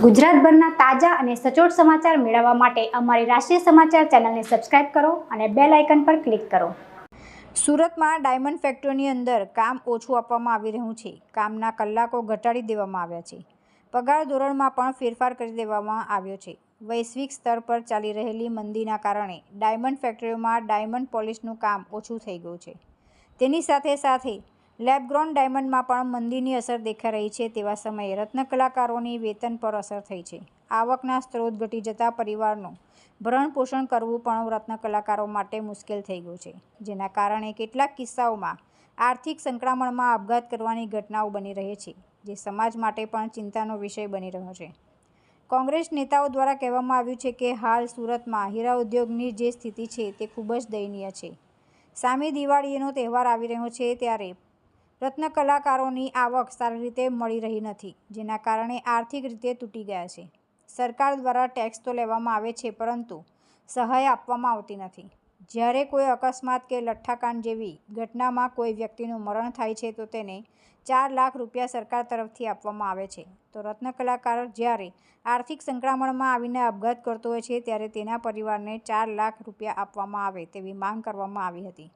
ગુજરાતભરના તાજા અને સચોટ સમાચાર મેળવવા માટે અમારી રાષ્ટ્રીય સમાચાર ચેનલને સબસ્ક્રાઇબ કરો અને બેલ આઇકન પર ક્લિક કરો। સુરતમાં ડાયમંડ ફેક્ટરીની અંદર કામ ઓછું આપવામાં આવી રહ્યું છે। કામના કલાકો ઘટાડી દેવામાં આવ્યા છે। પગાર ધોરણમાં પણ ફેરફાર કરી દેવામાં આવ્યો છે। વૈશ્વિક સ્તર પર ચાલી રહેલી મંદીના કારણે ડાયમંડ ફેક્ટરીઓમાં ડાયમંડ પોલિશનું કામ ઓછું થઈ ગયું છે। તેની સાથે લેબગ્રોન ડાયમંડમાં પણ મંદીની અસર દેખાઈ રહી છે। તેવા સમયે રત્ન કલાકારોની વેતન પર અસર થઈ છે। આવકના સ્ત્રોત ઘટી જતા પરિવારનું ભરણ પોષણ કરવું પણ રત્ન કલાકારો માટે મુશ્કેલ થઈ ગયું છે, જેના કારણે કેટલાક કિસ્સાઓમાં આર્થિક સંકળામણમાં આપઘાત કરવાની ઘટનાઓ બની રહી છે, જે સમાજ માટે પણ ચિંતાનો વિષય બની રહ્યો છે। કોંગ્રેસ નેતાઓ દ્વારા કહેવામાં આવ્યું છે કે હાલ સુરતમાં હીરા ઉદ્યોગની જે સ્થિતિ છે તે ખૂબ જ દયનીય છે। સામે દિવાળીનો તહેવાર આવી રહ્યો છે, ત્યારે રત્ન કલાકારોની આવક સારી રીતે મળી રહી નથી, જેના કારણે આર્થિક રીતે તૂટી ગયા છે। સરકાર દ્વારા ટેક્સ તો લેવામાં આવે છે, પરંતુ સહાય આપવામાં આવતી નથી। જ્યારે કોઈ અકસ્માત કે લઠ્ઠાકાંડ જેવી ઘટનામાં કોઈ વ્યક્તિનું મરણ થાય છે તો તેને 4 લાખ રૂપિયા સરકાર તરફથી આપવામાં આવે છે, તો રત્ન કલાકાર જ્યારે આર્થિક સંકળામણમાં આવીને આપઘાત કરતો હોય છે ત્યારે તેના પરિવારને 4 લાખ રૂપિયા આપવામાં આવે તેવી માંગ કરવામાં આવી હતી।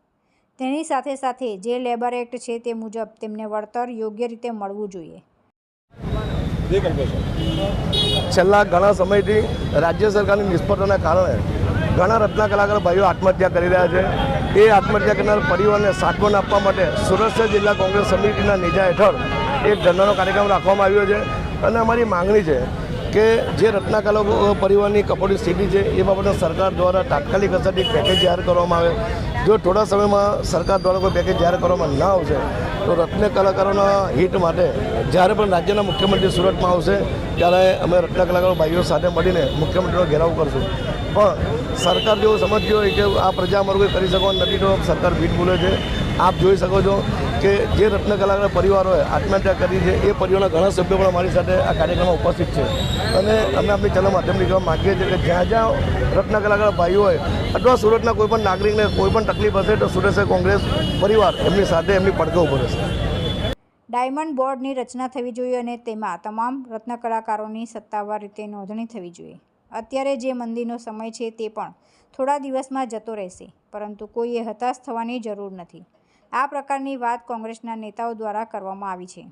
તેની સાથે જે લેબર એક્ટ છે તે મુજબ તેમને વળતર યોગ્ય રીતે મળવું જોઈએ। છેલ્લા ઘણા સમયથી રાજ્ય સરકારની નિષ્ફળતાના કારણે ઘણા રત્ન કલાકાર ભાઈઓ આત્મહત્યા કરી રહ્યા છે। એ આત્મહત્યા કરનાર પરિવારને સાંત્વન આપવા માટે સુરત શહેર જિલ્લા કોંગ્રેસ સમિતિના નેજા હેઠળ એક ધરણાનો કાર્યક્રમ રાખવામાં આવ્યો છે અને અમારી માંગણી છે કે જે રત્ન કલાકાર પરિવારની કપોળી સ્થિતિ છે એ બાબતે સરકાર દ્વારા તાત્કાલિક અસરથી પેકેજ જાહેર કરવામાં આવે। જો થોડા સમયમાં સરકાર દ્વારા કોઈ પેકેજ જાહેર કરવામાં ના આવશે તો રત્ન કલાકારોના હિત માટે જ્યારે પણ રાજ્યના મુખ્યમંત્રી સુરતમાં આવશે ત્યારે અમે રત્ન કલાકારો ભાઈઓ સાથે મળીને મુખ્યમંત્રીનો ઘેરાવ કરશું। પણ સરકાર જો સમજતી હોય કે આ પ્રજા અમારું કંઈ કરી શકવાનું નથી તો સરકાર ભીટ બોલે છે। આપ જોઈ શકો છો કે જે રત્ન કલાકાર પરિવારોએ આત્મહત્યા કરી છે એ પરિવારના ઘણા સભ્યો પણ અમારી સાથે આ કાર્યક્રમમાં ઉપસ્થિત છે અને અમે આપણી ચેનલ માધ્યમથી કહેવા માગીએ છીએ કે જ્યાં રત્ન કલાકાર ભાઈઓ હોય અથવા સુરતના કોઈપણ નાગરિકને કોઈપણ તકલીફ હશે તો સુરત શહેર કોંગ્રેસ પરિવાર એમની સાથે એમની પડખે ઊભો રહેશે। ડાયમંડ બોર્ડની રચના થવી જોઈએ અને તેમાં તમામ રત્ન કલાકારોની સત્તાવાર રીતે નોંધણી થવી જોઈએ। અત્યારે જે મંદીનો સમય છે તે પણ થોડા દિવસમાં જતો રહેશે, પરંતુ કોઈએ હતાશ થવાની જરૂર નથી। આ પ્રકારની વાત કોંગ્રેસના નેતાઓ દ્વારા કરવામાં આવી છે।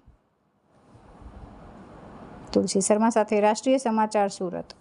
તુલસી શર્મા સાથે રાષ્ટ્રીય સમાચાર સુરત।